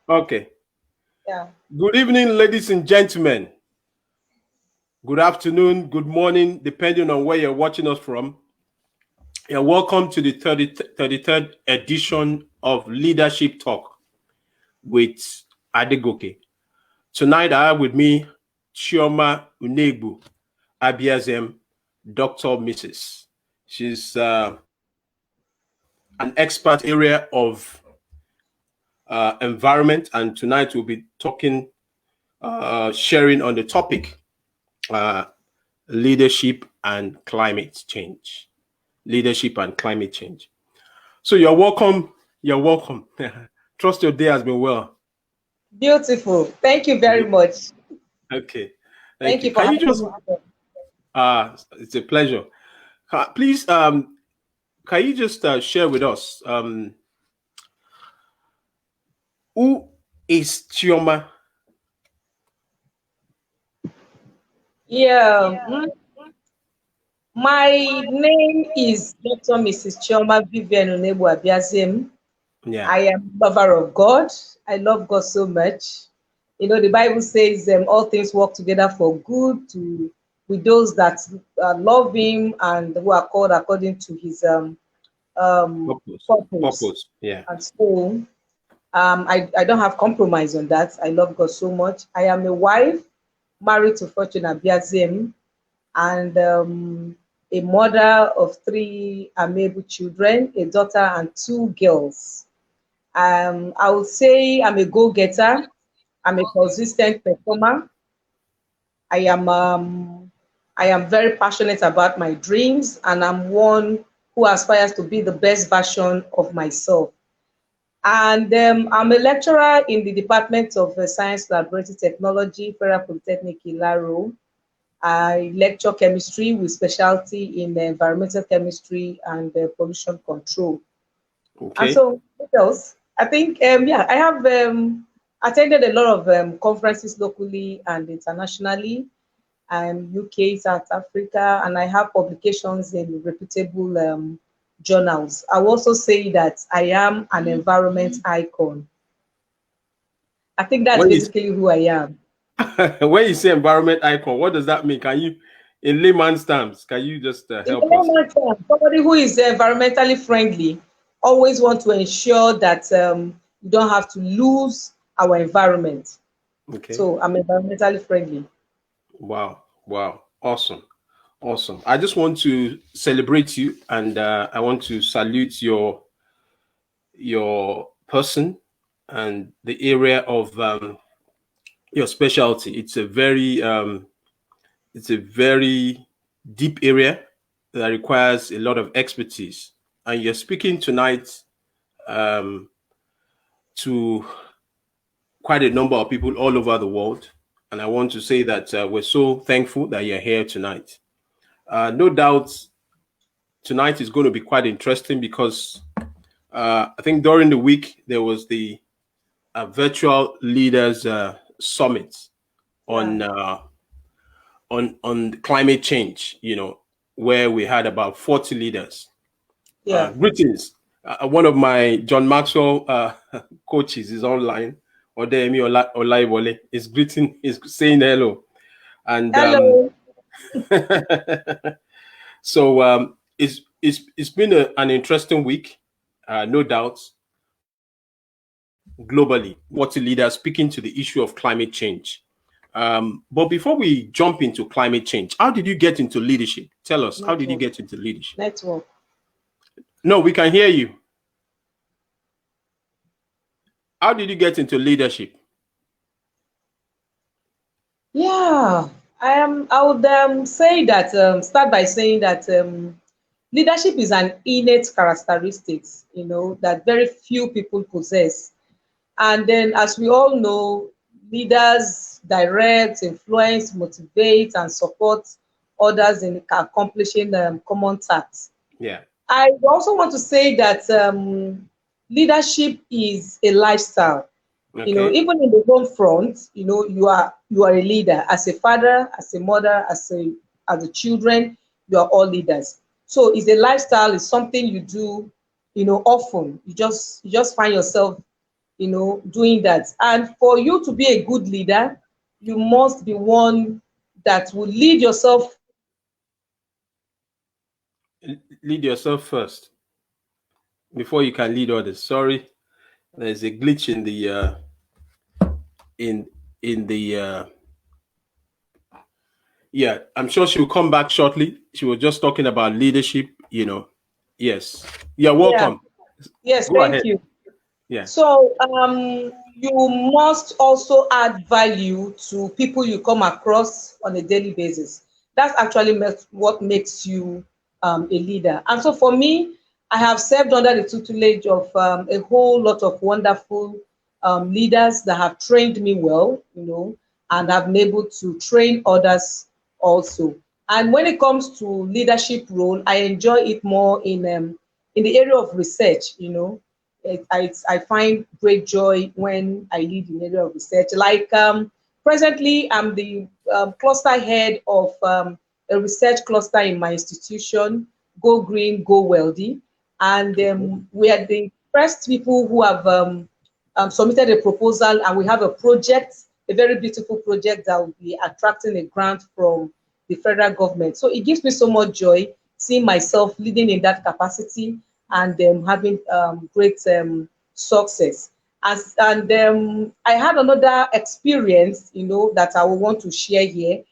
Okay. Yeah. Good evening, ladies and gentlemen. Good afternoon, good morning, depending on where you're watching us from. You're welcome to the 33rd edition of Leadership Talk with Adegoke. Tonight, I have with me Chioma Unegbu Abiazem, Dr. Mrs. She's an expert area of environment, and tonight we'll be talking, sharing on the topic, leadership and climate change. Leadership and climate change. So you're welcome. You're welcome. Trust your day has been well. Beautiful. Thank you very much. Okay. Thank Thank you. you for Can you having just me. it's a pleasure. Please can you just share with us who is Chioma? Yeah. My name is Dr. Mrs. Chioma Vivian Unegbu Abiazem. Yeah. I am a lover of God. I love God so much. You know, the Bible says all things work together for good to with those that love Him and who are called according to His Purpose. purpose. Purpose. Yeah. And so I don't have compromise on that. I love God so much. I am a wife married to Fortune Abiazem and a mother of three amiable children, a daughter and two girls. I would say I'm a go-getter. I'm a consistent performer. I am um, I am very passionate about my dreams, and I'm one who aspires to be the best version of myself. And I'm a lecturer in the Department of Science Laboratory Technology, Federal Polytechnic Ilaro. I lecture chemistry with specialty in environmental chemistry and pollution control. And Okay. so, what else? I think, yeah, I have attended a lot of conferences locally and internationally, UK, South Africa, and I have publications in reputable journals. I will also say that I am an environment icon. I think that's When you basically who I am. when you say environment icon, what does that mean? Can you, in layman's terms, can you just In the help us? normal term, somebody who is environmentally friendly always want to ensure that you don't have to lose our environment. Okay. So I'm environmentally friendly. Wow. Wow. Awesome. Awesome. I just want to celebrate you, and I want to salute your person and the area of your specialty. It's a very deep area that requires a lot of expertise, and you're speaking tonight um, to quite a number of people all over the world. And I want to say that we're so thankful that you're here tonight. No doubt tonight is going to be quite interesting because I think during the week there was the virtual leaders summit Yeah, on climate change. Where we had about 40 leaders. yeah. Greetings. One of my John Maxwell coaches is online. Odemi Olaibole is greeting, is saying hello, and Hello. so it's been an interesting week, no doubt, globally. What leaders speaking to the issue of climate change. But before we jump into climate change, how did you get into leadership? Tell us, how did you Network. get into leadership? Network. No, we can hear you. How did you get into leadership? Yeah. I would say that start by saying that leadership is an innate characteristics, that very few people possess. And then, as we all know, leaders direct, influence, motivate, and support others in accomplishing common tasks. Yeah. I also want to say that leadership is a lifestyle. Okay. Even in the home front, you are a leader as a father, as a mother, as a children. You are all leaders. So it's a lifestyle. It's something you do, often. You just find yourself doing that. And for you to be a good leader, you must be one that will lead yourself. Lead yourself first before you can lead others. Sorry, there's a glitch in the in in the yeah. I'm sure she will come back shortly. She was just talking about leadership. Yes. You're Yeah, welcome. yes, Go thank ahead. you. Yeah. So you must also add value to people you come across on a daily basis. That's actually what makes you a leader. And so for me, I have served under the tutelage of a whole lot of wonderful leaders that have trained me well, and have been able to train others also. And when it comes to leadership role, I enjoy it more in the area of research. I find great joy when I lead in the area of research. Like presently, I'm the cluster head of a research cluster in my institution, Go Green, Go Wealthy. And Okay. we are the first people who have submitted a proposal, and we have a project, a very beautiful project that will be attracting a grant from the federal government. So it gives me so much joy seeing myself leading in that capacity and having great success. And I had another experience, that I will want to share here,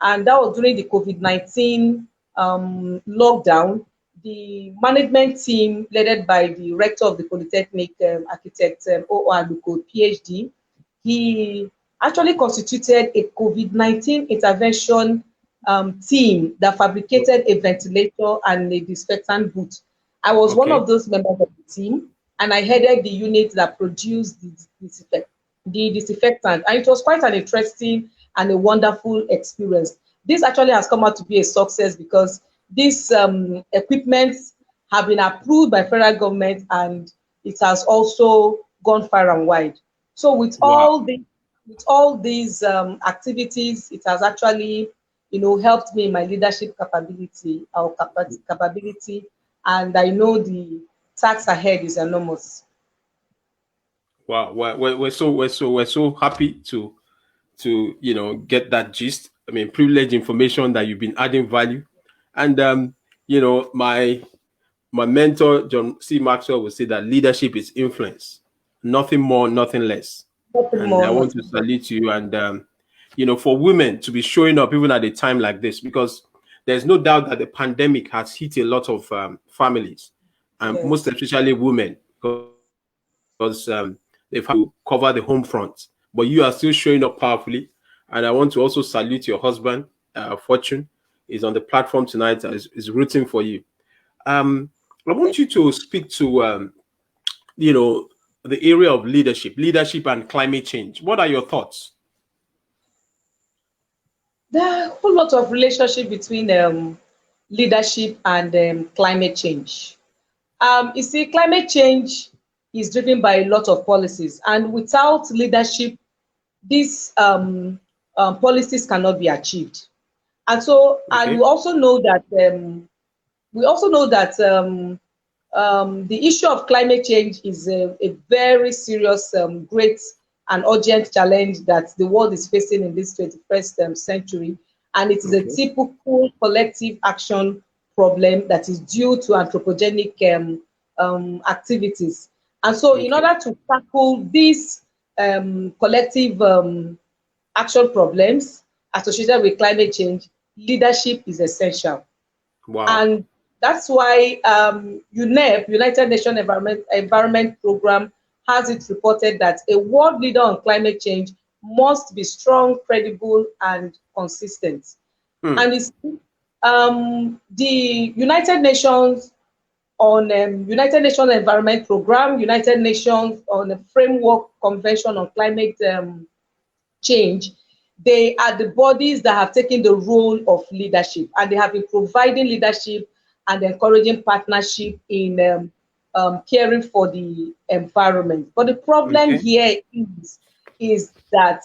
and that was during the COVID-19 lockdown. The management team, led by the rector of the Polytechnic, architect O. Adegoke, PhD, he actually constituted a COVID-19 intervention team that fabricated a ventilator and a disinfectant booth. I was one Okay. of those members of the team, and I headed the unit that produced the disinfectant. And it was quite an interesting and a wonderful experience. This actually has come out to be a success because this equipment have been approved by federal government, and it has also gone far and wide. So Wow. with all these activities, it has actually, helped me in my leadership capability, and I know the task ahead is enormous. Wow. We're so happy to get that gist. I mean, privileged information that you've been adding value. And my mentor John C. Maxwell would say that leadership is influence, nothing more, nothing less. Nothing And more, I want to nothing less. salute you. And for women to be showing up even at a time like this, because there's no doubt that the pandemic has hit a lot of families, and most Yes. especially women, because they've had to cover the home front. But you are still showing up powerfully. And I want to also salute your husband, Fortune, is on the platform tonight, is rooting for you. um, I want you to speak to you know the area of leadership and climate change. What are your thoughts? There are a whole lot of relationship between leadership and climate change. You see, climate change is driven by a lot of policies, and without leadership, these policies cannot be achieved. And so, and Okay. we also know that the issue of climate change is a very serious, great, and urgent challenge that the world is facing in this 21st century. And it is a Okay. typical collective action problem that is due to anthropogenic activities. And so, in Okay. order to tackle these collective action problems associated with climate change, leadership is essential. Wow. And that's why UNEP, United Nations Environment Program, has it reported that a world leader on climate change must be strong, credible, and consistent. Hmm. And it's the United Nations Environment Program, United Nations on the Framework Convention on Climate change. They are the bodies that have taken the role of leadership, and they have been providing leadership and encouraging partnership in caring for the environment. But the problem Okay. here is that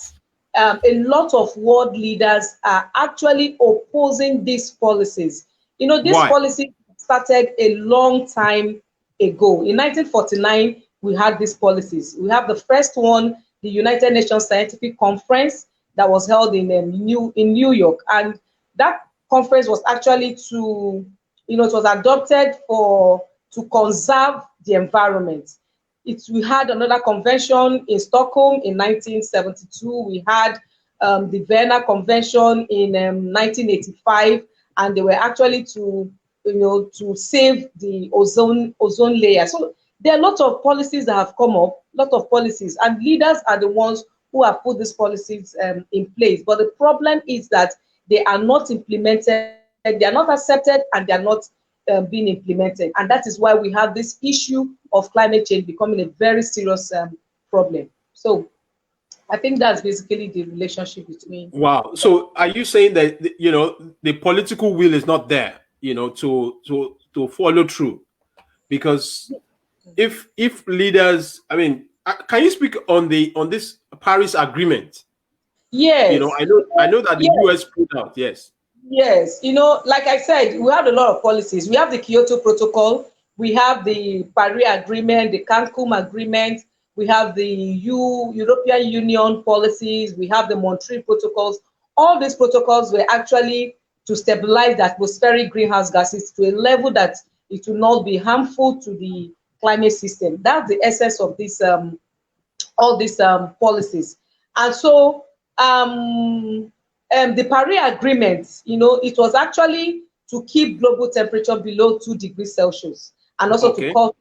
a lot of world leaders are actually opposing these policies. This Why? policy started a long time ago. In 1949, we had these policies. We have the first one, the United Nations Scientific Conference that was held in New York, and that conference was actually to, it was adopted to conserve the environment. We had another convention in Stockholm in 1972. We had the Vienna Convention in 1985, and they were actually to save the ozone layer. So there are a lot of policies that have come up, a lot of policies, and leaders are the ones who have put these policies in place. But the problem is that they are not implemented, they are not accepted, and they are not being implemented. And that is why we have this issue of climate change becoming a very serious problem. So I think that's basically the relationship between. Wow. So are you saying that the political will is not there, to follow through? Because if leaders, I mean, can you speak on this Paris Agreement? Yes. I know that the Yes. US put out, yes. Yes, like I said, we have a lot of policies. We have the Kyoto Protocol, we have the Paris Agreement, the Cancun Agreement, we have the European Union policies, we have the Montreal Protocols. All these protocols were actually to stabilize the atmospheric greenhouse gases to a level that it will not be harmful to the climate system. That's the essence of this all these policies. And so the Paris Agreement, it was actually to keep global temperature below 2 degrees Celsius and also to cut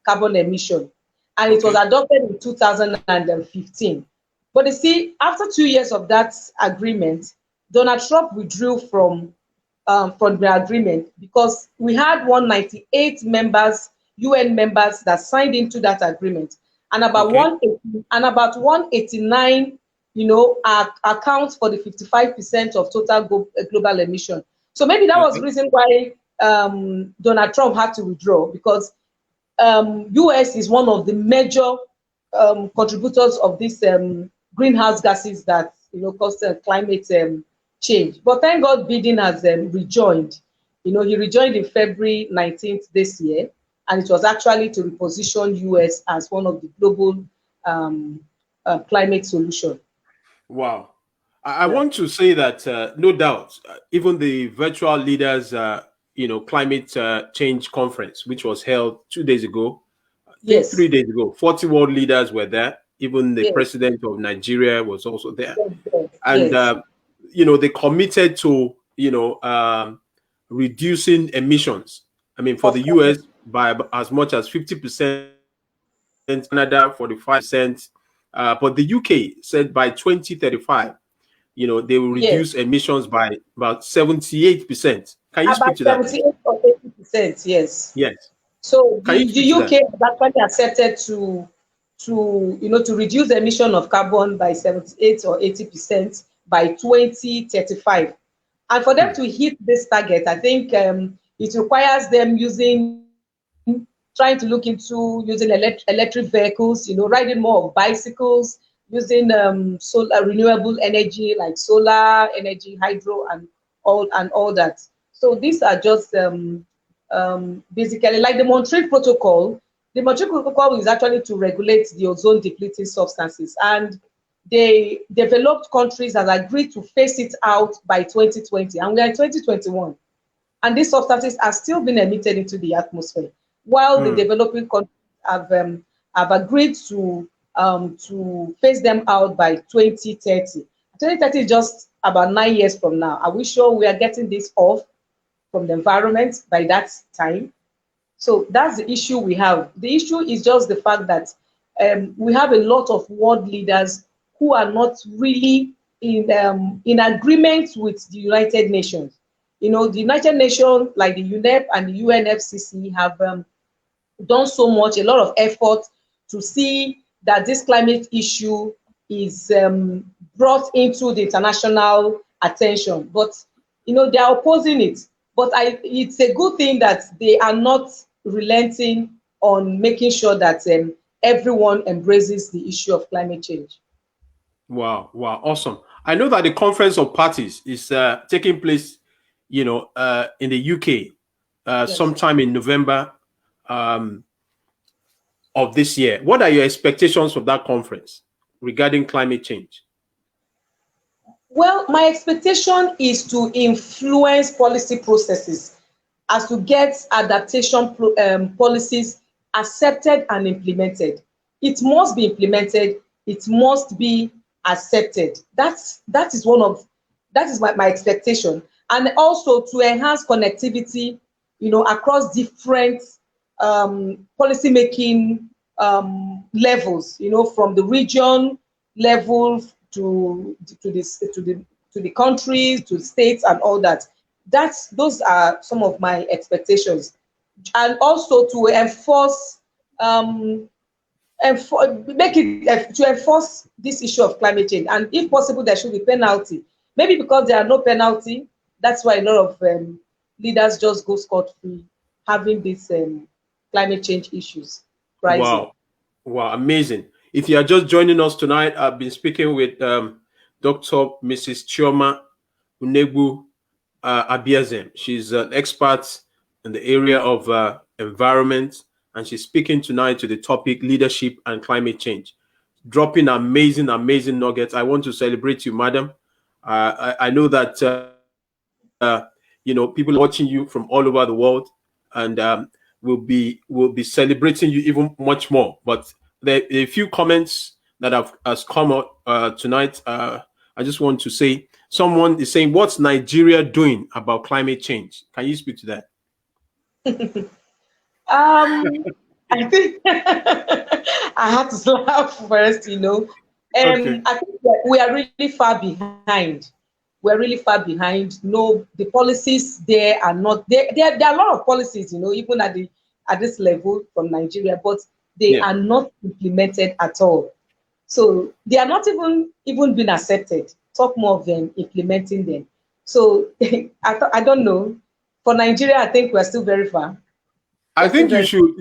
carbon emission. And it was adopted in 2015. But you see, after 2 years of that agreement, Donald Trump withdrew from the agreement because we had 198 UN members that signed into that agreement, and about 189 accounts for the 55% of total global emission. So maybe that was the reason why Donald Trump had to withdraw, because US is one of the major contributors of these greenhouse gases that cause climate change. But thank God Biden has rejoined. He rejoined in February 19th this year, and it was actually to reposition US as one of the global climate solution. Wow. I want to say that no doubt, even the virtual leaders, climate change conference, which was held 2 days ago, I think 3 days ago, 40 world leaders were there. Even the president of Nigeria was also there. And, they committed to, reducing emissions. I mean, for the US by as much as 50%, Canada 45%, but the UK said by 2035, they will reduce emissions by about 78%. Can you speak to that? 78 or 80%, yes. Yes. So the UK has actually accepted to reduce the emission of carbon by 78 or 80% by 2035. And for them to hit this target, I think it requires them trying to look into using electric vehicles, riding more of bicycles, using solar renewable energy like solar energy, hydro, and all that. So these are just basically like the Montreal Protocol. The Montreal Protocol is actually to regulate the ozone depleting substances, and the developed countries have agreed to phase it out by 2020, and we are in 2021, and these substances are still being emitted into the atmosphere, while the developing countries have agreed to phase them out by 2030. 2030 is just about 9 years from now. Are we sure we are getting this off from the environment by that time? So that's the issue we have. The issue is just the fact that we have a lot of world leaders who are not really in agreement with the United Nations. The United Nations, like the UNEP and the UNFCCC, have done so much, a lot of effort to see that this climate issue is brought into the international attention. But, they are opposing it. But it's a good thing that they are not relenting on making sure that everyone embraces the issue of climate change. Wow, awesome. I know that the Conference of Parties is taking place, in the UK sometime in November. of this year. What are your expectations from that conference regarding climate change? Well, my expectation is to influence policy processes as to get adaptation policies accepted and implemented. It must be implemented. It must be accepted. That is my expectation, and also to enhance connectivity, across different policy making levels. From the region level to the countries, to states, and all that. Those are some of my expectations, and also to enforce, to enforce this issue of climate change. And if possible, there should be penalty. Maybe because there are no penalty, that's why a lot of leaders just go scot-free having these climate change issues rising. Wow, amazing. If you are just joining us tonight, I've been speaking with Dr. Mrs. Chioma Unegbu Abiazem. She's an expert in the area of environment, and she's speaking tonight to the topic leadership and climate change. Dropping amazing nuggets. I want to celebrate you, madam. I know that people are watching you from all over the world, and we'll be celebrating you even much more. But there are a few comments that has come out tonight. I just want to say, someone is saying, what's Nigeria doing about climate change? Can you speak to that? I think I had to laugh first. Okay. I think we are really far behind. We're really far behind. No, the policies there are not there. There are a lot of policies, even at this level from Nigeria, but they are not implemented at all. So they are not even been accepted. Talk more of them implementing them. So I don't know. For Nigeria, I think we're still very far. I think you should.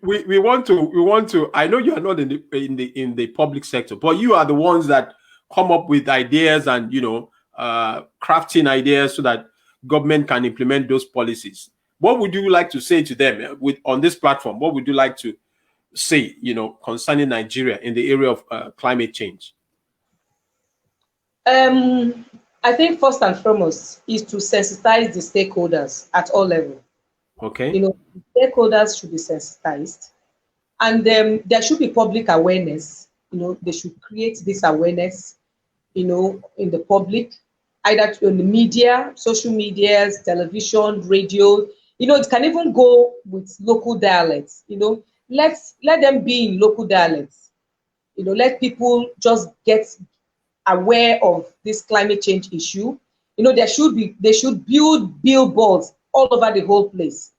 We want to. I know you are not in the public sector, but you are the ones that come up with ideas and crafting ideas so that government can implement those policies. What would you like to say to them on this platform? What would you like to say, concerning Nigeria in the area of climate change? I think first and foremost is to sensitize the stakeholders at all levels. Okay. Stakeholders should be sensitized, and there should be public awareness. They should create this awareness, in the public, either in the media, social medias, television, radio. It can even go with local dialects. Let them be in local dialects. Let people just get aware of this climate change issue. They should build billboards all over the whole place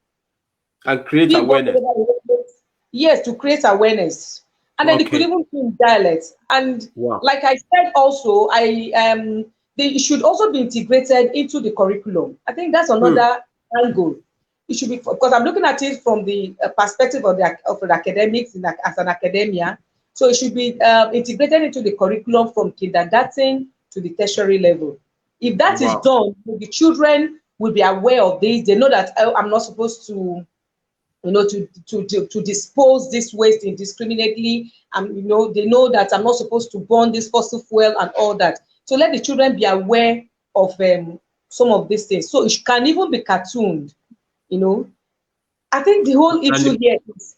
and create awareness. Yes, to create awareness, and then it could even be in dialects. And like I said, also they should also be integrated into the curriculum. I think that's another angle. It should be, because I'm looking at it from the perspective of the academics as an academia. So it should be integrated into the curriculum from kindergarten to the tertiary level. If that is done, the children will be aware of this. They know that I'm not supposed to, to dispose this waste indiscriminately. They know that I'm not supposed to burn this fossil fuel and all that. So let the children be aware of some of these things. So it can even be cartooned. I think the whole issue here is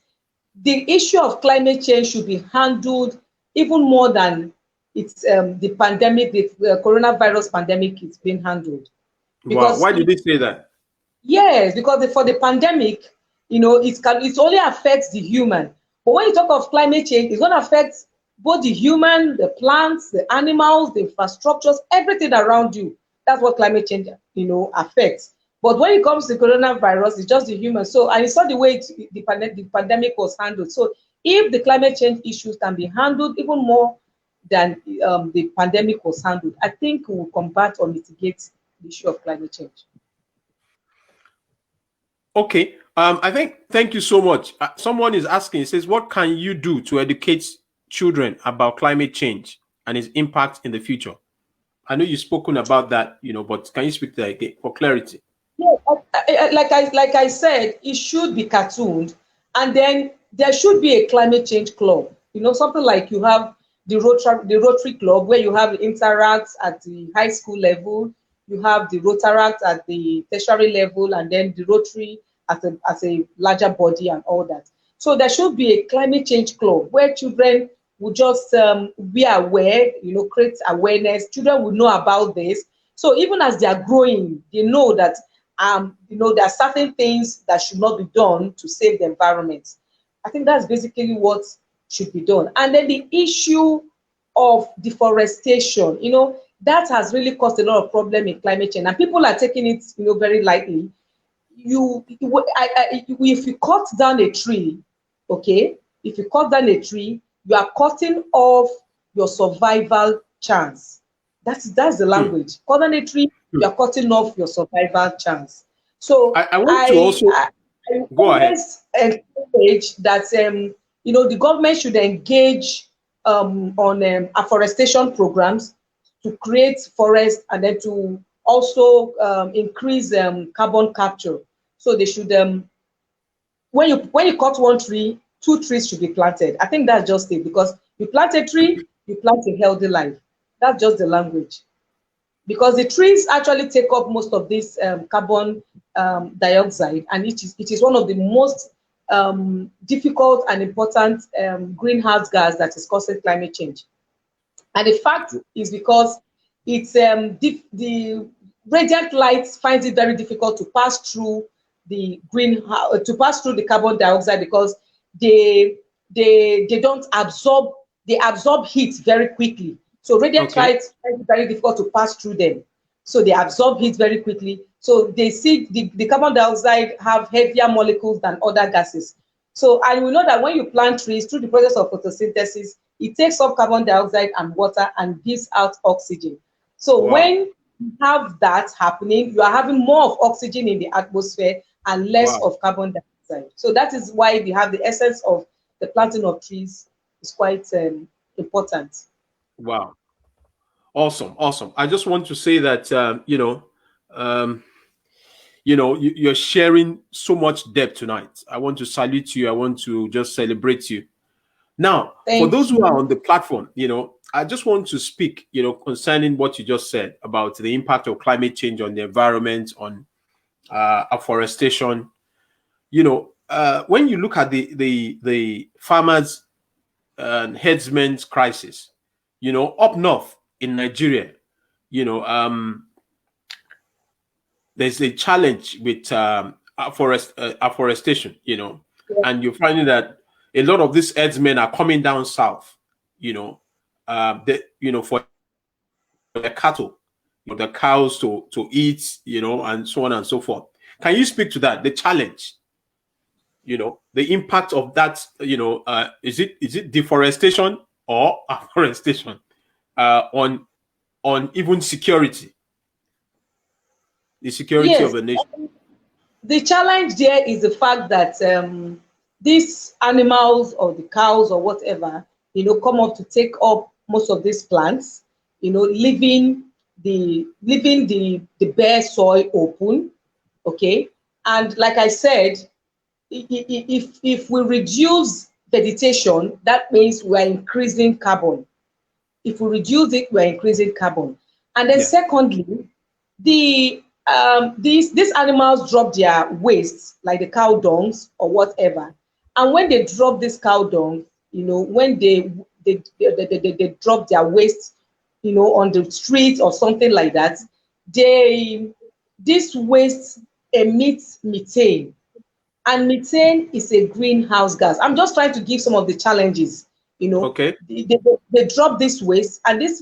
the issue of climate change should be handled even more than it's the pandemic, the coronavirus pandemic is being handled. Because why did they say that? Yes, because for the pandemic, it only affects the human. But when you talk of climate change, it's going to affect both the human, the plants, the animals, the infrastructures, everything around you. That's what climate change, affects. But when it comes to coronavirus, it's just the human. So, and it's not the way the pandemic was handled. So, if the climate change issues can be handled even more than the pandemic was handled, I think we will combat or mitigate the issue of climate change. Okay. Thank you so much. Someone is asking, says, what can you do to educate children about climate change and its impact in the future? I know you've spoken about that, but can you speak to that again for clarity? Yeah, like I said, it should be cartooned, and then there should be a climate change club. You know, something like you have the Rotary Club, where you have Interact at the high school level, you have the Rotaract at the tertiary level, and then the Rotary as a larger body and all that. So there should be a climate change club where children will just be aware, you know, create awareness. Children will know about this. So even as they are growing, they know that you know, there are certain things that should not be done to save the environment. I think that's basically what should be done. And then the issue of deforestation, you know, that has really caused a lot of problem in climate change, and people are taking it, you know, very lightly. If you cut down a tree, okay, if you cut down a tree, you are cutting off your survival chance. That's the language. Cut down a tree, you are cutting off your survival chance. So I want to also I go ahead. always encourage that you know, the government should engage on afforestation programs to create forest, and then to also increase carbon capture. So they should when you cut one tree, 2 trees should be planted. I think that's just it, because you plant a tree, you plant a healthy life. That's just the language. Because the trees actually take up most of this carbon dioxide, and it is one of the most difficult and important greenhouse gas that is causing climate change. And the fact is because it's the radiant light finds it very difficult to pass through the carbon dioxide, because they don't absorb, they absorb heat very quickly. So radiant light finds it very difficult to pass through them. So they absorb heat very quickly. So they see the carbon dioxide have heavier molecules than other gases. So, and we know that when you plant trees, through the process of photosynthesis, it takes up carbon dioxide and water and gives out oxygen. So when you have that happening, you are having more of oxygen in the atmosphere and less of carbon dioxide. So that is why we have the essence of the planting of trees is quite important. Wow. Awesome. Awesome. I just want to say that, you're sharing so much depth tonight. I want to salute you. I want to just celebrate you. Now, for those who are on the platform, I just want to speak, concerning what you just said about the impact of climate change on the environment, on afforestation. When you look at the farmers and herdsmen's crisis, up north in Nigeria, there's a challenge with afforestation, and you're finding that a lot of these herdsmen are coming down south, for the cattle, the cows to eat, and so on and so forth. Can you speak to that? The challenge, the impact of that, is it deforestation or afforestation on even security, the security of a nation? The challenge there is the fact that these animals or the cows or whatever, come up to take up most of these plants, leaving the bare soil open, okay? And like I said, if we reduce vegetation, that means we're increasing carbon. If we reduce it, we're increasing carbon. And then secondly, these animals drop their waste, like the cow dungs or whatever. And when they drop this cow dung, when they drop their waste, on the street or something like that, this waste emits methane. And methane is a greenhouse gas. I'm just trying to give some of the challenges. Okay. They drop this waste, and this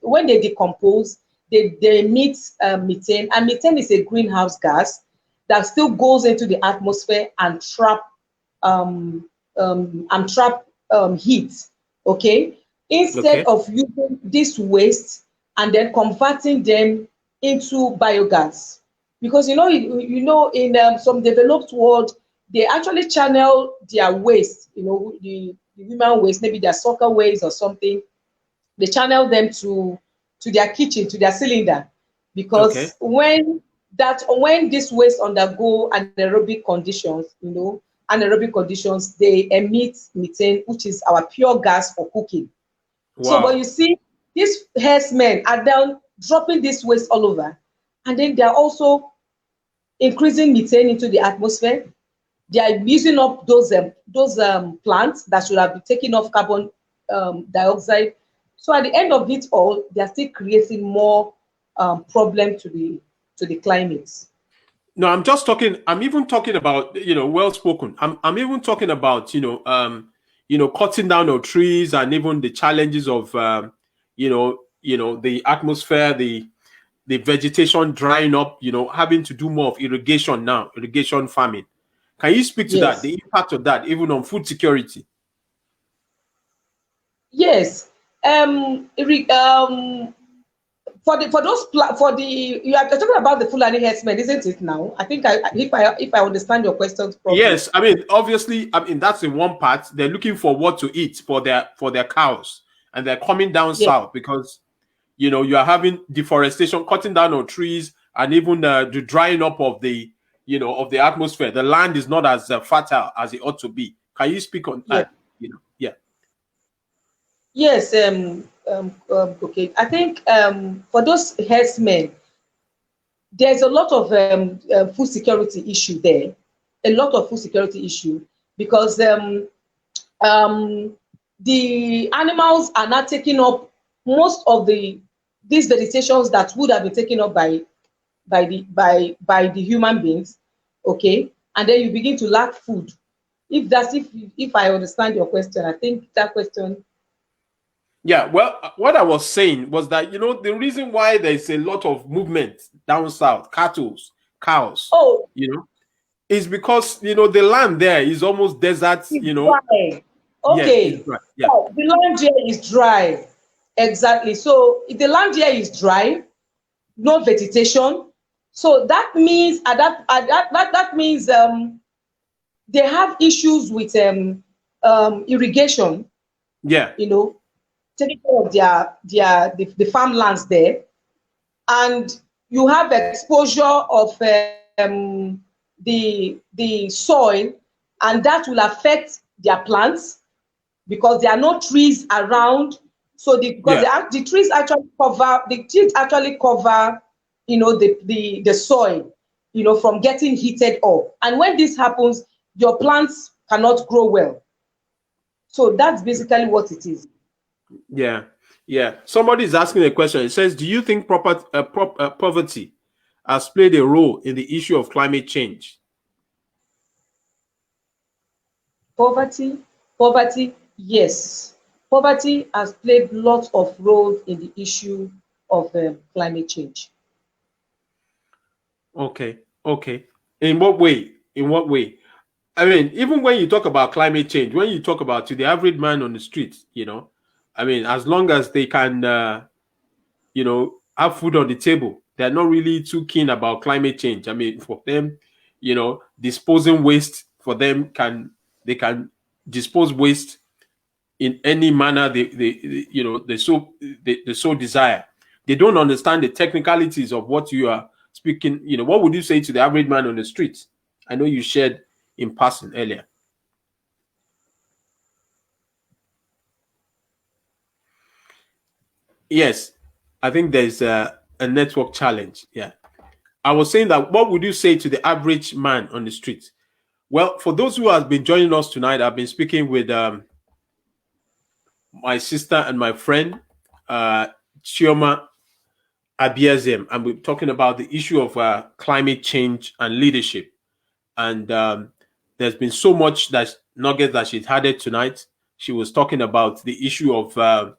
when they decompose, they emit methane, and methane is a greenhouse gas that still goes into the atmosphere and trap heat. Okay, instead of using this waste and then converting them into biogas, because in some developed world, they actually channel their waste, the human waste, maybe their soccer waste or something, they channel them to their kitchen, to their cylinder, because when this waste undergo anaerobic conditions, anaerobic conditions, they emit methane, which is our pure gas for cooking. So, but Wow. you see, these herdsmen are down dropping this waste all over, and then they are also increasing methane into the atmosphere. They are using up those plants that should have been taking off carbon dioxide. So at the end of it all, they are still creating more problem to the climate. No, I'm just talking. I'm even talking about, well spoken. I'm even talking about, cutting down of trees, and even the challenges of the atmosphere, the vegetation drying up, having to do more of irrigation now, irrigation farming. Can you speak to that, Yes. the impact of that, even on food security? Yes. For the you are talking about the Fulani herdsmen, isn't it now? I think if I understand your questions properly. Yes, I mean, obviously, I mean that's in one part. They're looking for what to eat for their cows, and they're coming down Yes. south because you are having deforestation, cutting down on trees, and even the drying up of the of the atmosphere. The land is not as fertile as it ought to be. Can you speak on Yes. that? Yeah, Yes. Okay. I think for those herdsmen, there's a lot of food security issue there, a lot of food security issue because um, the animals are not taking up most of these vegetations that would have been taken up by the human beings. Okay, and then you begin to lack food. If I understand your question, I think that question. yeah. Well, what I was saying was that the reason why there's a lot of movement down south, cattle, cows, Oh, you know, is because the land there is almost desert. it's dry. Yeah, it's Okay. dry. Yeah, Yeah, the land here is dry. Exactly. So if the land here is dry, no vegetation. So that means that means they have issues with irrigation, yeah, you know, taking care of the farmlands there, and you have exposure of the soil, and that will affect their plants because there are no trees around. So because yeah. the trees actually cover the soil from getting heated up, and when this happens, your plants cannot grow well. So that's basically what it is. Yeah, yeah. Somebody is asking a question. It says, "Do you think poverty has played a role in the issue of climate change?" Poverty, yes. Poverty has played lots of role in the issue of climate change. Okay, okay. In what way? In what way? I mean, even when you talk about climate change, when you talk about to the average man on the street, I mean, as long as they can, have food on the table, they're not really too keen about climate change. I mean, for them, disposing waste for them they can dispose waste in any manner they so desire. They don't understand the technicalities of what you are speaking. What would you say to the average man on the street? I know you shared in passing earlier. Yes, I think there's a network challenge. Yeah. I was saying that what would you say to the average man on the street? Well, for those who have been joining us tonight, I've been speaking with my sister and my friend, Chioma Abiazem, and we're talking about the issue of climate change and leadership. And there's been so much that nugget that she's added tonight. She was talking about the issue of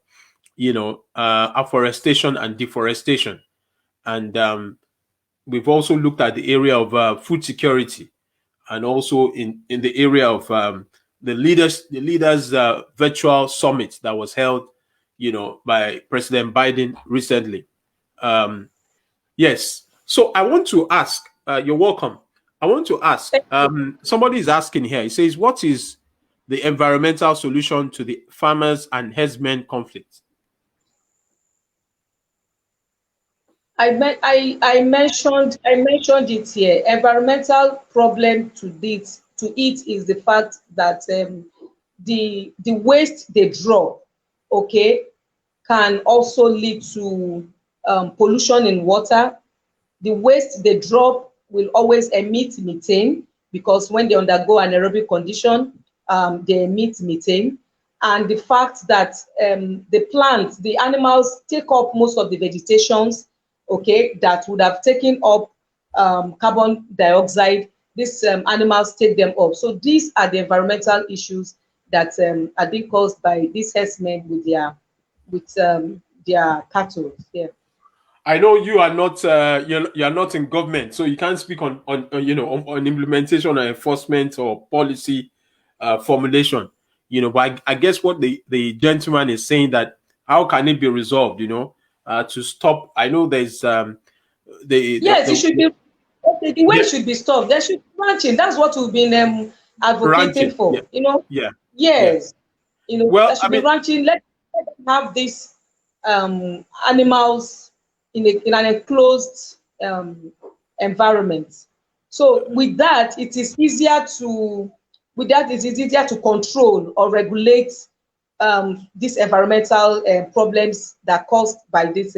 afforestation and deforestation, and we've also looked at the area of food security, and also in the area of the leaders virtual summit that was held, by President Biden recently. Um, Yes. So I want to ask, you're welcome. I want to ask, somebody is asking here. He says, what is the environmental solution to the farmers and herdsmen conflict? I mentioned it here. Environmental problem to it is the fact that the waste they drop, okay, can also lead to pollution in water. The waste they drop will always emit methane, because when they undergo anaerobic condition, they emit methane. And the fact that the plants, the animals take up most of the vegetations, okay, that would have taken up carbon dioxide, these animals take them up. So these are the environmental issues that are being caused by these herdsmen with their cattle. Yeah. I know you are not you're not in government, so you can't speak on on implementation or enforcement or policy formulation. But I guess what the gentleman is saying, that how can it be resolved? To stop. I know there's Yes, it should be. Okay, the way it the should be stopped. There should be ranching. That's what we've been advocating ranching. Yeah, for. yeah, yeah. Yes, there Well, I should be mean, ranching. Let them have these animals in an enclosed environment. So with that, it is easier to control or regulate these environmental problems that are caused by these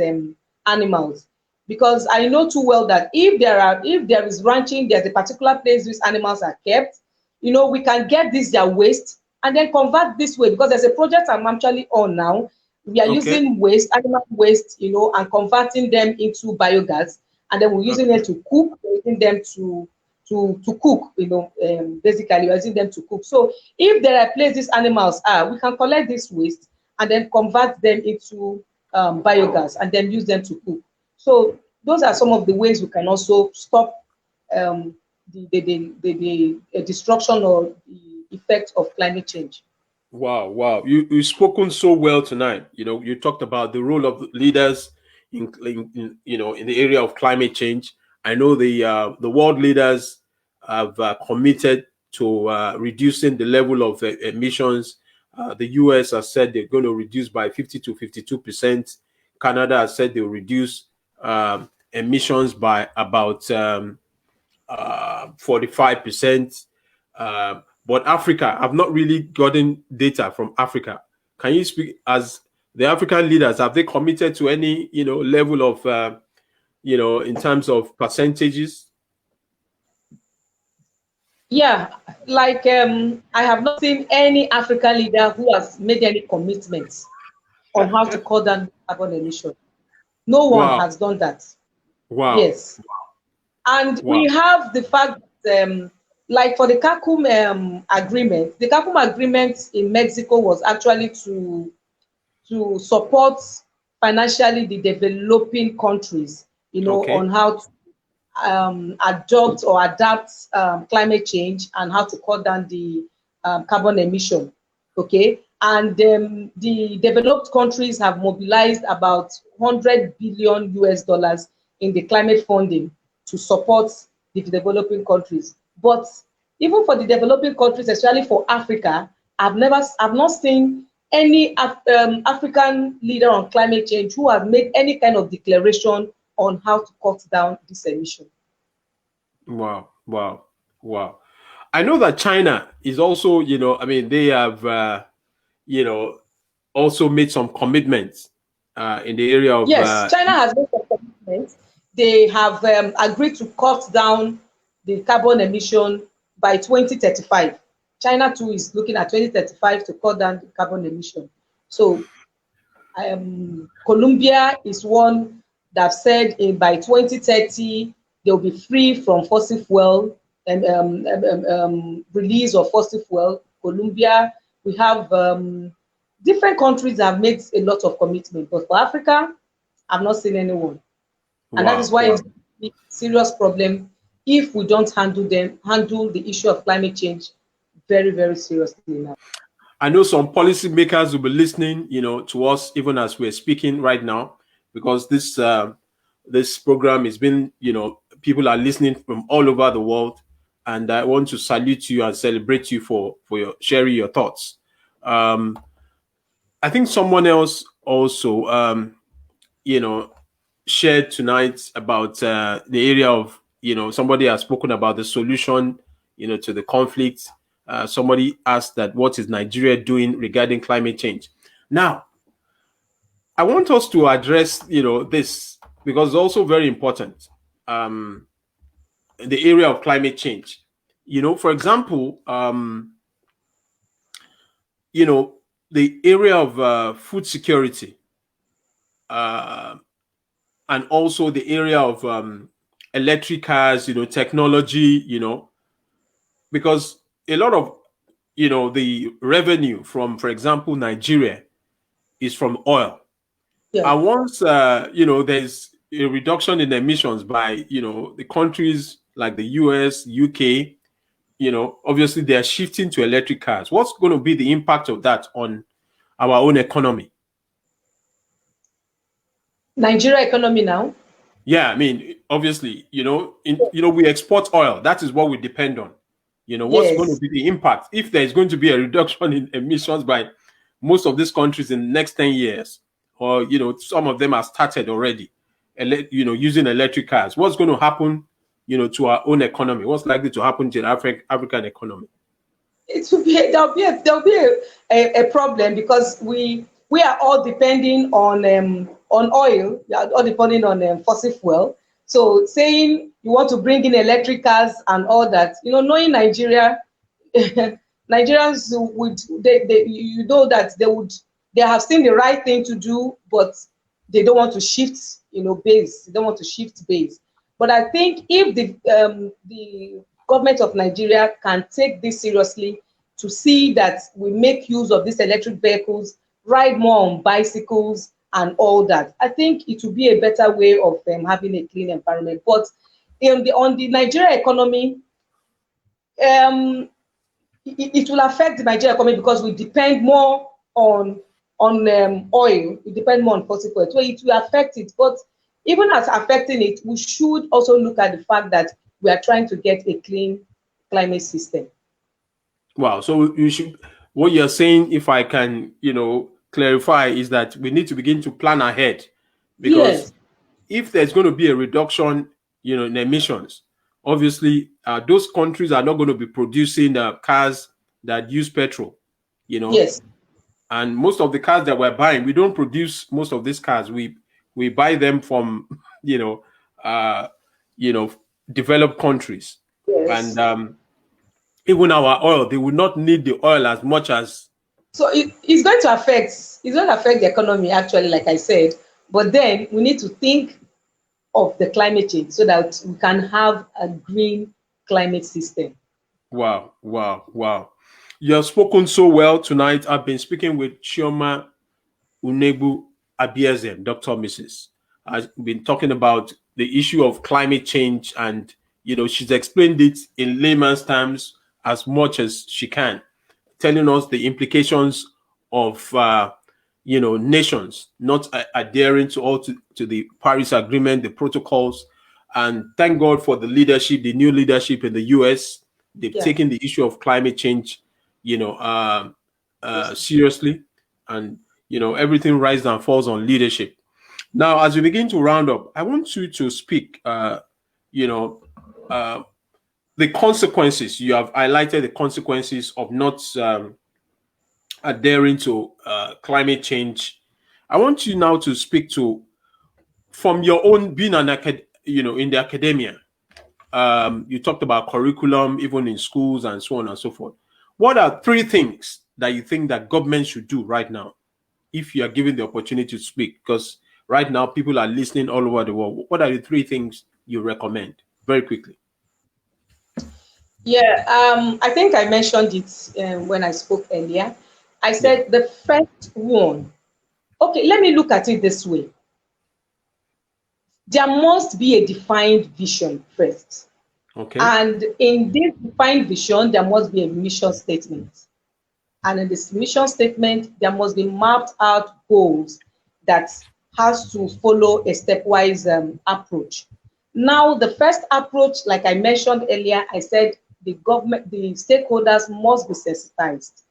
animals. Because I know too well that if there is ranching, there's a particular place these animals are kept, we can get their waste and then convert this way, because there's a project I'm actually on now. We are okay, using animal waste, and converting them into biogas, and then we're using okay, them to cook, we're using them to cook, basically we're using them to cook. So if there are places animals are, we can collect this waste and then convert them into biogas and then use them to cook. So those are some of the ways we can also stop um, the destruction or the effect of climate change. wow, wow. You've spoken so well tonight. You talked about the role of leaders in the area of climate change. I know the world leaders have committed to reducing the level of emissions. The US has said they're going to reduce by 50 to 52%. Canada has said they'll reduce emissions by about 45%. But Africa, I've not really gotten data from Africa. Can you speak as the African leaders? Have they committed to any, level of, in terms of percentages? Yeah, like I have not seen any African leader who has made any commitments on how to cut down carbon emission. No one Wow, has done that. wow, Yes. And wow. we have the fact that, like for the CACUM agreement, the CACUM agreement in Mexico was actually to support financially the developing countries, on Okay, how to adopt or adapt climate change and how to cut down the carbon emission. Okay, and the developed countries have mobilized about 100 billion US dollars in the climate funding to support the developing countries. But even for the developing countries, especially for Africa, I've not seen any African leader on climate change who has made any kind of declaration on how to cut down this emission. wow, wow, wow. I know that China is also, I mean, they have, you know, also made some commitments in the area of, Yes, China has made some commitments. They have agreed to cut down the carbon emission by 2035. China too is looking at 2035 to cut down the carbon emission. So Colombia is one that said by 2030 they'll be free from fossil fuel and release of fossil fuel. Colombia, we have different countries that have made a lot of commitment, but for Africa, I've not seen anyone, and that is wow, why wow. it's a serious problem if we don't handle the issue of climate change very, very seriously now. I know some policymakers will be listening, to us even as we're speaking right now, because this program has been, people are listening from all over the world, and I want to salute you and celebrate you for your sharing your thoughts. Um, I think someone else also, you know, shared tonight about the area of, somebody has spoken about the solution, to the conflict. Somebody asked that what is Nigeria doing regarding climate change? Now, I want us to address, this because it's also very important. The area of climate change. For example, the area of food security, and also the area of electric cars, technology, because a lot of, the revenue from, for example, Nigeria is from oil. Yeah. And once, there's a reduction in emissions by, the countries like the US, UK, obviously they are shifting to electric cars. What's going to be the impact of that on our own economy? Nigeria economy now? Yeah, I mean, obviously, we export oil. That is what we depend on. What's going to Yes. be the impact if there is going to be a reduction in emissions by most of these countries in the next 10 years? Or, some of them have started already, using electric cars. What's going to happen, to our own economy? What's likely to happen to the African economy? It will be there'll be a problem, because we are all depending on oil. We are all depending on fossil fuel. So saying you want to bring in electric cars and all that, knowing Nigeria, Nigerians would that they have seen the right thing to do, but they don't want to shift base. They don't want to shift base. But I think if the government of Nigeria can take this seriously, to see that we make use of these electric vehicles, ride more on bicycles and all that, I think it will be a better way of having a clean environment. But on the Nigeria economy, it will affect the Nigeria economy, because we depend more on oil. We depend more on fossil fuel, so it will affect it. But even as affecting it, we should also look at the fact that we are trying to get a clean climate system. Wow. So what you're saying, if I can, clarify, is that we need to begin to plan ahead, because Yes. if there's going to be a reduction, in emissions, obviously those countries are not going to be producing cars that use petrol, Yes. And most of the cars that we're buying, we don't produce most of these cars. We buy them from, developed countries, Yes. and even our oil, they will not need the oil as much as. So it's going to affect the economy, actually, like I said. But then we need to think of the climate change, so that we can have a green climate system. Wow, wow, wow. You have spoken so well tonight. I've been speaking with Chioma Unebu Abiezem, Dr. Mrs. I've been talking about the issue of climate change, and she's explained it in layman's terms as much as she can, telling us the implications of nations not adhering to the Paris Agreement, the protocols. And thank God for the leadership, the new leadership in the US. They've taken the issue of climate change, seriously, and everything rises and falls on leadership. Now, as we begin to round up, I want you to speak, the consequences. You have highlighted the consequences of not adhering to climate change. I want you now to speak to, from your own being in the academia. You talked about curriculum, even in schools and so on and so forth. What are 3 things that you think that government should do right now, if you are given the opportunity to speak? Because right now people are listening all over the world. What are the 3 things you recommend, very quickly? Yeah, I think I mentioned it when I spoke earlier. I said the first one. Okay, let me look at it this way. There must be a defined vision first. Okay. And in this defined vision, there must be a mission statement. And in this mission statement, there must be mapped out goals that has to follow a stepwise approach. Now, the first approach, like I mentioned earlier, I said the government, the stakeholders must be sensitized.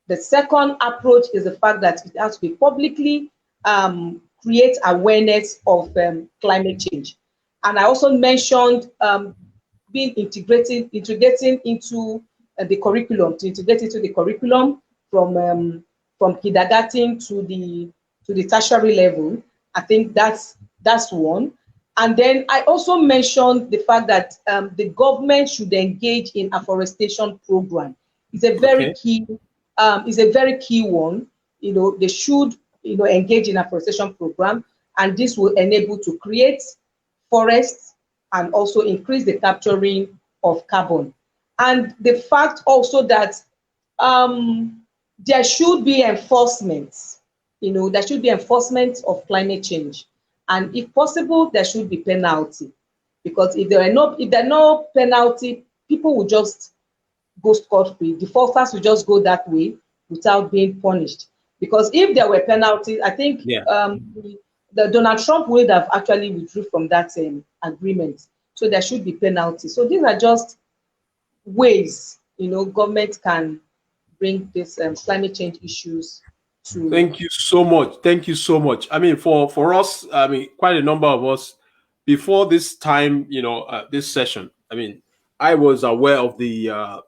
The second approach is the fact that it has to be publicly create awareness of climate change. And I also mentioned being integrating into the curriculum, to integrate into the curriculum from kindergarten to the tertiary level. I think that's one. And then I also mentioned the fact that the government should engage in afforestation program. It's a very Okay. key is a very key one. They should engage in afforestation program, and this will enable to create forests and also increase the capturing of carbon. And the fact also that there should be enforcement. There should be enforcement of climate change, and if possible, there should be penalty. Because if there are no penalty, people will just go scot-free. Defaulters will just go that way without being punished. Because if there were penalties, I think Yeah. the Donald Trump would have actually withdrew from that agreement. So there should be penalties. So these are just ways government can bring this climate change issues to. Thank you so much. Thank you so much. I mean, for us, I mean, quite a number of us before this time, this session. I mean, I was aware of the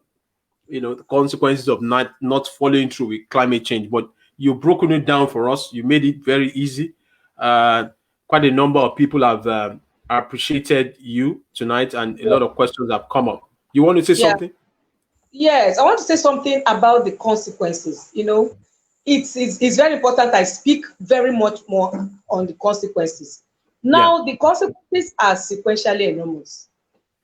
consequences of not following through with climate change, but you've broken it down for us. You made it very easy. Quite a number of people have appreciated you tonight, and a Yeah. lot of questions have come up. You want to say Yeah. something? Yes, I want to say something about the consequences. It's very important I speak very much more on the consequences. Yeah. Now, the consequences are sequentially enormous.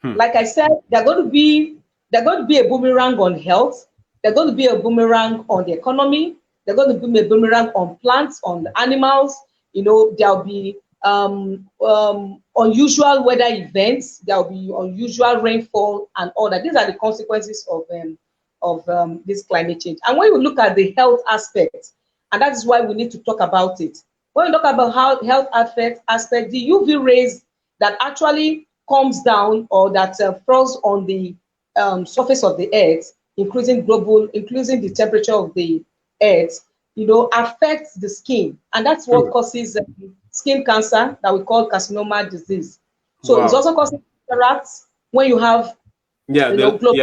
Hmm. Like I said, they're going to be a boomerang on health. They're going to be a boomerang on the economy. They're going to be a boomerang on plants, on the animals. There'll be unusual weather events. There'll be unusual rainfall and all that. These are the consequences of this climate change. And when you look at the health aspect, and that is why we need to talk about it. When you talk about how health aspect, the UV rays that actually comes down or that falls on the surface of the earth, increasing the temperature of the earth, affects the skin, and that's what Hmm. causes skin cancer that we call carcinoma disease. So it's Wow. also causing cataracts when you have Yeah. Yeah. global Into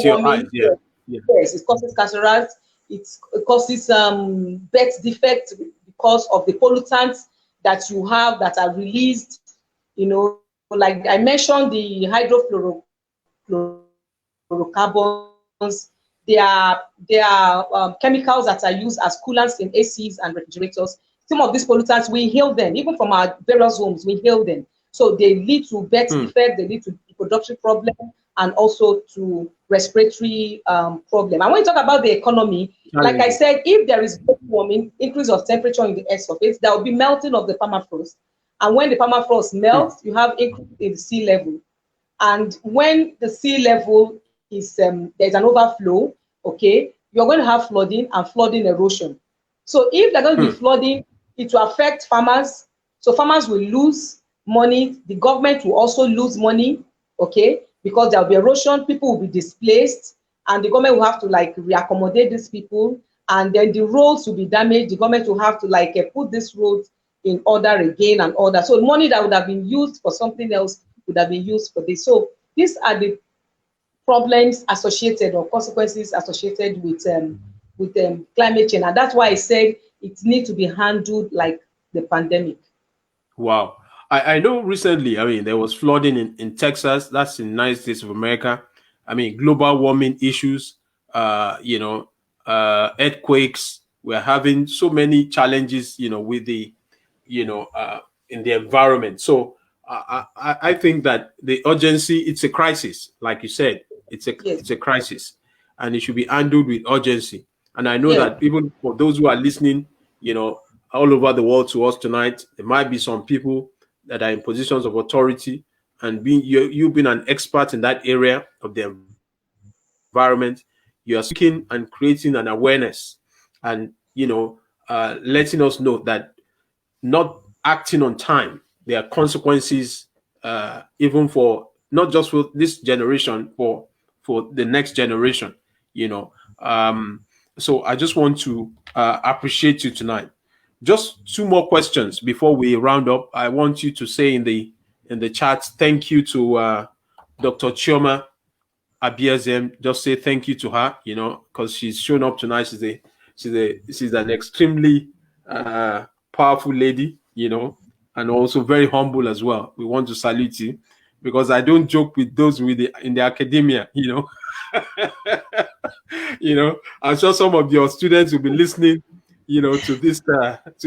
your eyes. warming. Yeah. Yeah. Yes, it causes cataracts. It causes birth defects because of the pollutants that you have that are released. Like I mentioned, the hydrofluorocarbons. They are chemicals that are used as coolants in ACs and refrigerators. Some of these pollutants, we inhale them, even from our various homes, we inhale them. So they lead to birth Hmm. defect, they lead to reproductive problem, and also to respiratory problem. And when you talk about the economy, like I Challenges. said, if there is global warming, increase of temperature in the earth surface, there will be melting of the permafrost. And when the permafrost Hmm. melts, you have increase in the sea level. And when the sea level is there's an overflow, okay, you're going to have flooding and flooding erosion. So if there's going to be Hmm. flooding, it will affect farmers. So farmers will lose money. The government will also lose money, okay, because there will be erosion. People will be displaced, and the government will have to like reaccommodate these people. And then the roads will be damaged. The government will have to like put these roads in order again and order. So money that would have been used for something else would have been used for this. So these are the problems associated or consequences associated with climate change, and that's why I said it needs to be handled like the pandemic. Wow. I know recently, I mean, there was flooding in Texas. That's in the United States of America. I mean, global warming issues, earthquakes. We're having so many challenges, with in the environment. So I think that the urgency, it's a crisis. Like you said, Yes. it's a crisis, and it should be handled with urgency. And I know Yeah. that even for those who are listening, all over the world to us tonight, there might be some people that are in positions of authority, and being you being an expert in that area of the environment, you are speaking and creating an awareness, and letting us know that not acting on time, there are consequences, even for not just for this generation, for the next generation. You know, um, so I just want to appreciate you tonight. Just two more questions before we round up. I want you to say in the chat, thank you to Dr. Chioma Abiazem, just say thank you to her, because she's shown up tonight. She's an extremely powerful lady, and also very humble as well. We want to salute you because I don't joke with those in the academia, I'm sure some of your students will be listening, to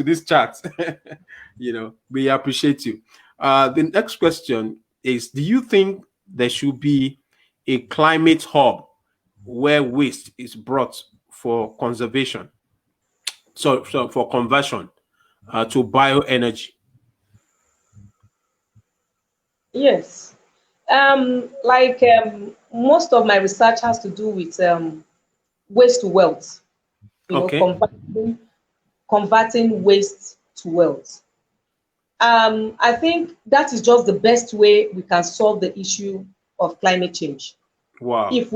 this chat. We appreciate you. The next question is: do you think there should be a climate hub where waste is brought for conservation, so for conversion to bioenergy? Yes. Most of my research has to do with waste to wealth, Okay. converting waste to wealth. I think that is just the best way we can solve the issue of climate change. Wow. If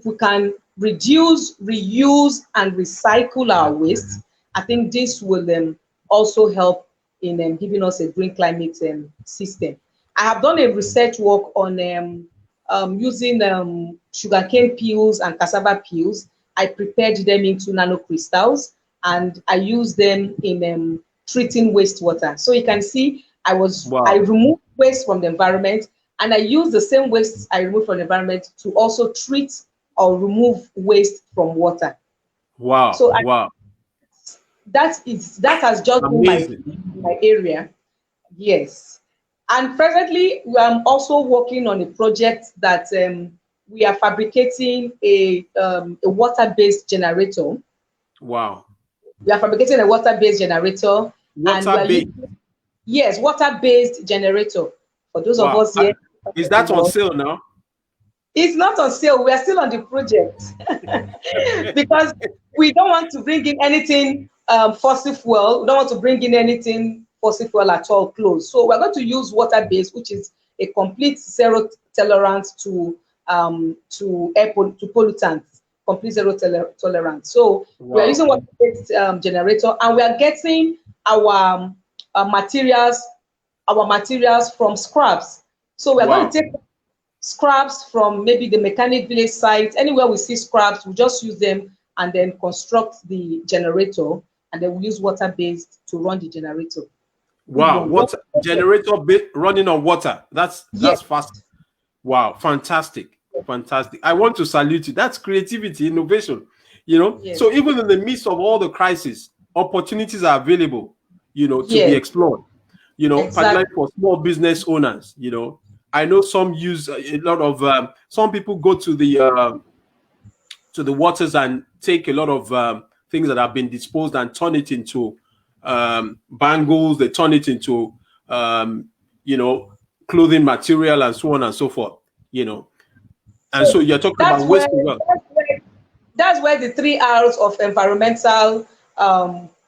we can reduce, reuse, and recycle our waste, I think this will also help in giving us a green climate system. I have done a research work on using sugarcane peels and cassava peels. I prepared them into nanocrystals and I use them in treating wastewater. So you can see I Wow. removed waste from the environment and I use the same waste I removed from the environment to also treat or remove waste from water. Wow. So Wow. that has just been Amazing. my area. Yes. And presently, I'm also working on a project that we are fabricating a water-based generator. Wow. We are fabricating a water-based generator, and we are Water-based. using, yes, water-based generator. For those of Wow. us here, Is that on sale now? it's not on sale. We are still on the project because we don't want to bring in anything fossil fuel. We don't want to bring in anything fossil fuel at all close. So we're going to use water-based, which is a complete zero tolerance to to pollutants, complete zero tolerance. So we are Wow. using water-based generator, and we are getting our materials from scraps. So we're going Wow. to take scraps from maybe the mechanic village site, anywhere we see scraps, we just use them and then construct the generator, and then we use water-based to run the generator. Big Wow. one. What generator running on water? That's Yes. fast. Wow. Fantastic. Fantastic. I want to salute you. That's creativity, innovation. Yes. So even in the midst of all the crisis, opportunities are available, to be Yes. explored, particularly Exactly. for small business owners. I know some use a lot of, some people go to the waters and take a lot of things that have been disposed and turn it into bangles. They turn it into, you know, clothing material and so on and so forth. And so So you're talking that's about where waste to wealth. the 3 R's of environmental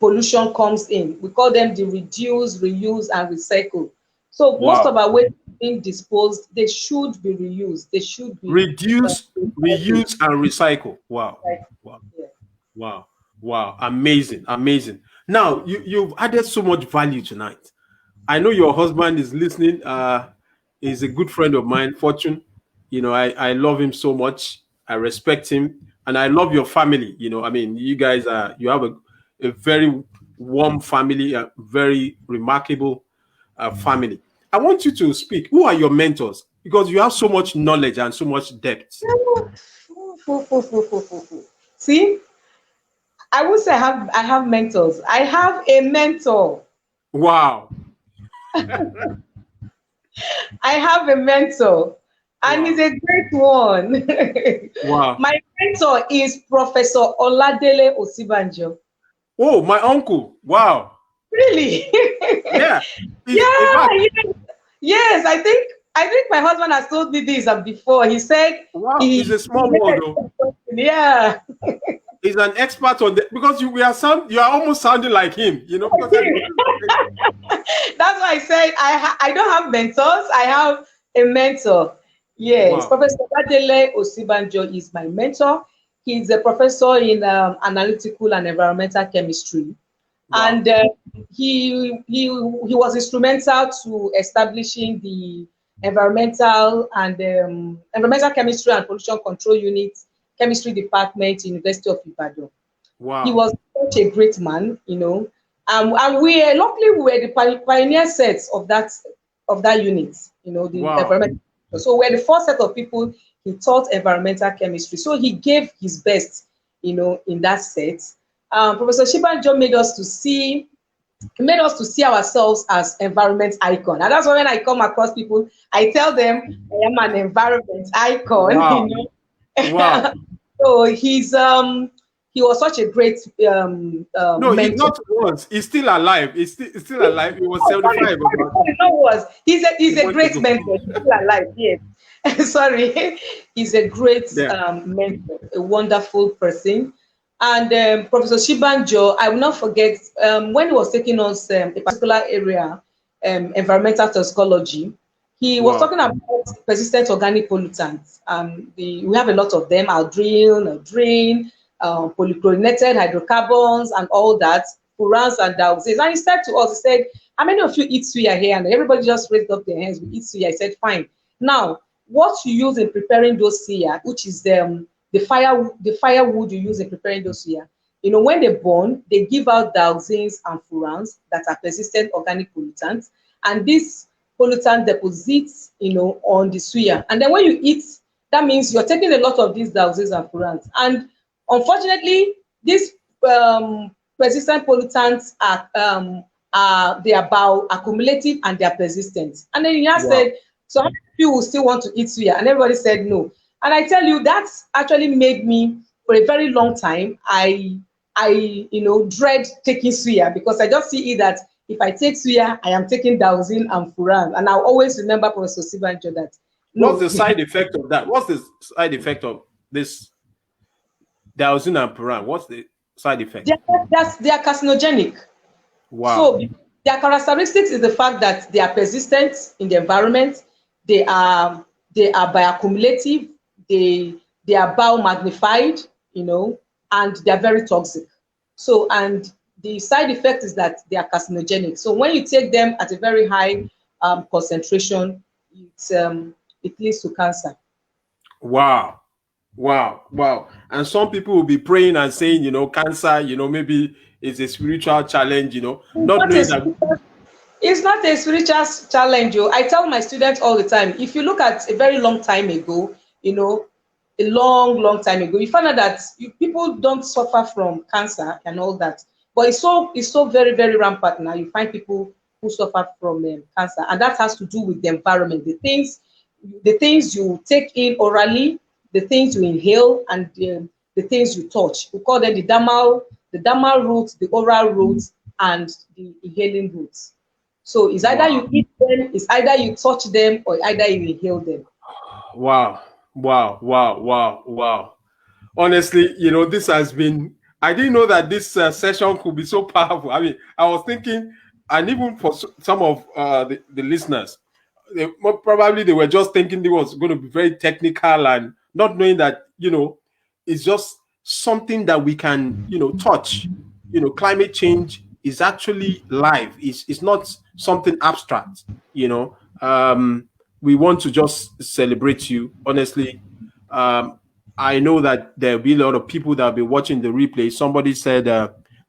pollution comes in. We call them the reduce, reuse, and recycle. So most of Wow. our waste being disposed, they should be reused. They should be Reduce, recycled. reuse, and recycle. Wow. Wow. Yeah. Wow. Wow. Amazing. Amazing. Now, you've added so much value tonight. I know your husband is listening. He's a good friend of mine, Fortune. I love him so much. I respect him. And I love your family. I mean, you have a very warm family, a very remarkable family. I want you to speak. Who are your mentors? Because you have so much knowledge and so much depth. See, I would say I have mentors. I have a mentor. Wow. I have a mentor, and he's Wow. a great one. Wow. My mentor is Professor Oladele Osibanjo. Oh, my uncle. Wow. Really? Yeah. In Yeah, fact, yes. Yes, I think my husband has told me this before. He said wow, it's he a small world though. yeah. He's an expert on the because you are almost sounding like him, because I noticed. That's why I said I don't have mentors. I have a mentor. Yes, Wow. Professor Adele Osibanjo is my mentor. He's a professor in analytical and environmental chemistry, Wow. and he was instrumental to establishing the environmental environmental chemistry and pollution control unit, chemistry department, University of Ibadan. He Wow. was such a great man, and luckily we were the pioneer sets of that unit, the Wow. environmental. So we're the first set of people he taught environmental chemistry. So he gave his best, in that set. Professor Shibanjo made us to see ourselves as environment icon. And that's why when I come across people, I tell them I am an environment icon, Wow. Wow. So he was such a great No, he's mentor. not once. He's still alive. He's still alive. He was Oh, sorry, 75 sorry, about sorry, no was. He's a a month great ago. mentor. He's still alive, yes. Sorry, he's a great Yeah. mentor, a wonderful person. And Professor Shibanjo, I will not forget when he was taking us a particular area, environmental toxicology. He was Wow. talking about persistent organic pollutants. We have a lot of them: aldrin, polychlorinated hydrocarbons, and all that, furans and dioxins. And he said to us, he said, "How many of you eat suya here?" And everybody just raised up their hands. We eat suya. I said, "Fine. Now, what you use in preparing those suya, which is the firewood you use in preparing those suya, when they burn, they give out dioxins and furans that are persistent organic pollutants, and this pollutant deposits, on the suya. And then when you eat, that means you're taking a lot of these dioxins and furans. And unfortunately, these persistent pollutants they are bioaccumulative and they are persistent." And then he has Wow. said, "So how many people still want to eat suya?" And everybody said no. And I tell you, that actually made me, for a very long time, I dread taking suya, because I just see it that if I take suya, I am taking dioxin and furan. And I'll always remember Professor Sibanjo that What's no, the side effect of that? What's the side effect of this dioxin and puran? What's the side effect? they are carcinogenic. Wow. So their characteristics is the fact that they are persistent in the environment, they are bioaccumulative, they are biomagnified, and they are very toxic. So, and the side effect is that they are carcinogenic. So when you take them at a very high concentration, it leads to cancer. Wow. Wow. Wow. And some people will be praying and saying, cancer, maybe it's a spiritual challenge, It's not not a knowing that. spiritual It's not a spiritual challenge. I tell my students all the time, if you look at a very long time ago, a long, long time ago, you find out that people don't suffer from cancer and all that. But it's so very, very rampant now. You find people who suffer from cancer, and that has to do with the environment, the things you take in orally, the things you inhale, and the things you touch. We call them the dermal roots, the oral roots, and the inhaling roots. So it's either Wow. you eat them, it's either you touch them, or either you inhale them. Wow. Wow. Wow. Wow. Wow. Honestly, this has been, I didn't know that this session could be so powerful. I mean, I was thinking, and even for some of the listeners, probably they were just thinking it was going to be very technical and not knowing that, it's just something that we can, touch. Climate change is actually live. It's not something abstract, you know. We want to just celebrate you, honestly. Um, I know that there'll be a lot of people that will be watching the replay. Somebody said,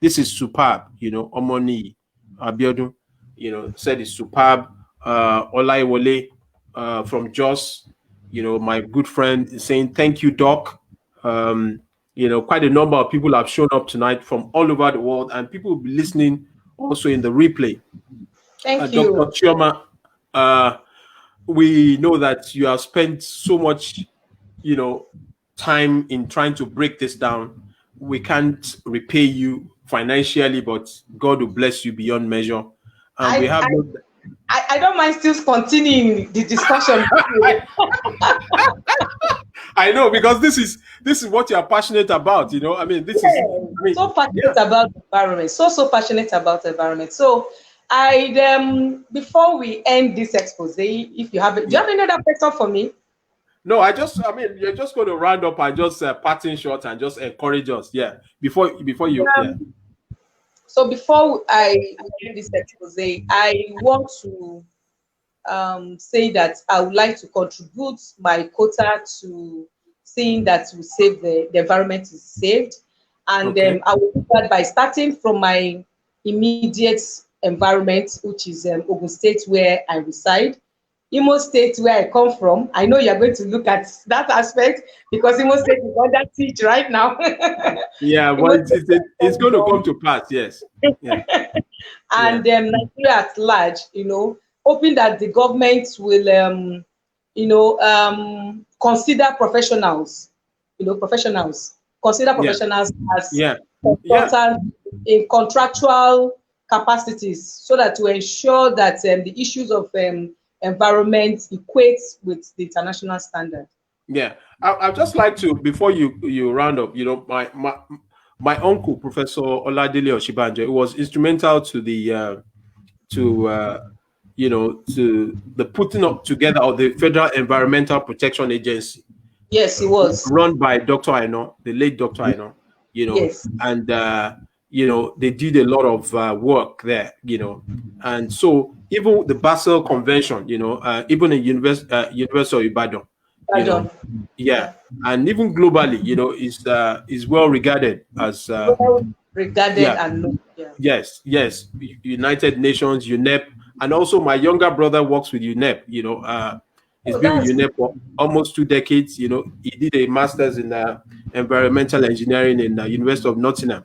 this is superb, Omoni Abiodun, said it's superb. Olaiwole from Jos, my good friend is saying, thank you, Doc. Quite a number of people have shown up tonight from all over the world, and people will be listening also in the replay. Thank Dr. you. Chioma, we know that you have spent so much, you know, time in trying to break this down. We can't repay you financially, but God will bless you beyond measure. And we I, have I, no, I don't mind still continuing the discussion. I know, because this is what you are passionate about. I mean, this is, Yeah, I mean, so passionate yeah, about the environment. So passionate about the environment. So I before we end this expose, if you have, do you yeah. have any other question for me? No, I mean, you're just going to round up and just parting short and just encourage us. Yeah, before you, yeah, So before I end this expose, I want to saying that I would like to contribute my quota to seeing that we save the environment is saved. And Okay. I will do that by starting from my immediate environment, which is Ogun State, where I reside. Imo State, where I come from, I know you're going to look at that aspect because Imo State is under siege right now. Yeah, well, Imo State, where I it's come going to come from, to pass. Yes. Yeah. Yeah. and Nigeria at large, hoping that the government will, consider professionals, consider Yeah. professionals as Yeah. Yeah. consultants in contractual capacities so that to ensure that the issues of environment equates with the international standard. Yeah. I'd just like to, before you round up, my uncle, Professor Oladile Oshibanjo, it was instrumental to the to to the putting up together of the Federal Environmental Protection Agency, Yes, it was. run by Dr. Aino, the late Dr. Aino, Yes. and they did a lot of work there, and so even the Basel Convention, even in University of Ibadan, you know, Pardon. yeah, Yeah. and even globally, is well regarded as Well regarded yeah. and known. Yeah. Yes, yes. United Nations, UNEP, and also my younger brother works with UNEP. He's Oh, been with that's UNEP for almost 2 decades. He did a master's in environmental engineering in University of Nottingham.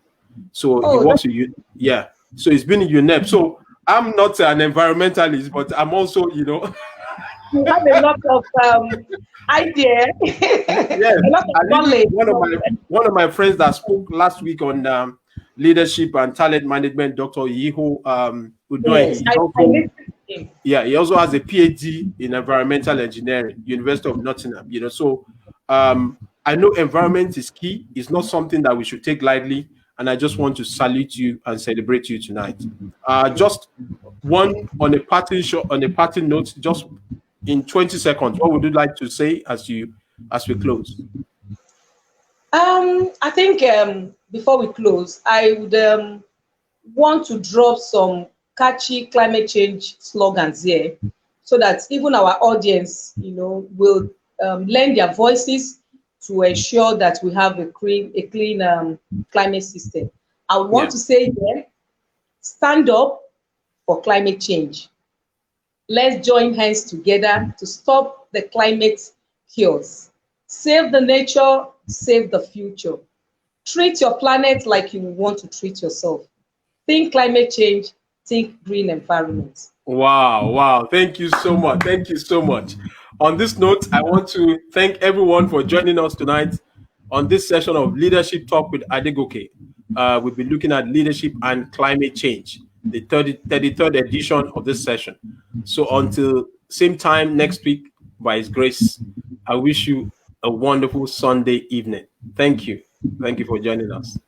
So he oh, that works with you. Yeah. So he's been in UNEP. So I'm not an environmentalist, but I'm also, you have a lot of idea, yes. a lot of And even knowledge. one of my friends that spoke last week on leadership and talent management, Dr. Yiho Udoin, Yes, he's I also listened to him. yeah, he also has a PhD in environmental engineering, University of Nottingham. So I know environment is key. It's not something that we should take lightly, and I just want to salute you and celebrate you tonight. Just one on a parting note, just in 20 seconds, what would you like to say as we close? I think before we close, I would want to drop some catchy climate change slogans here so that even our audience, will lend their voices to ensure that we have a clean climate system. I would want Yeah, to say here, stand up for climate change. Let's join hands together to stop the climate cures. Save the nature, save the future. Treat your planet like you want to treat yourself. Think climate change, think green environment. wow, wow. Thank you so much. Thank you so much. On this note, I want to thank everyone for joining us tonight on this session of Leadership Talk with Adegoke. We'll be looking at leadership and climate change, the 33rd edition of this session. So until same time next week, by His grace, I wish you a wonderful Sunday evening. Thank you. Thank you for joining us.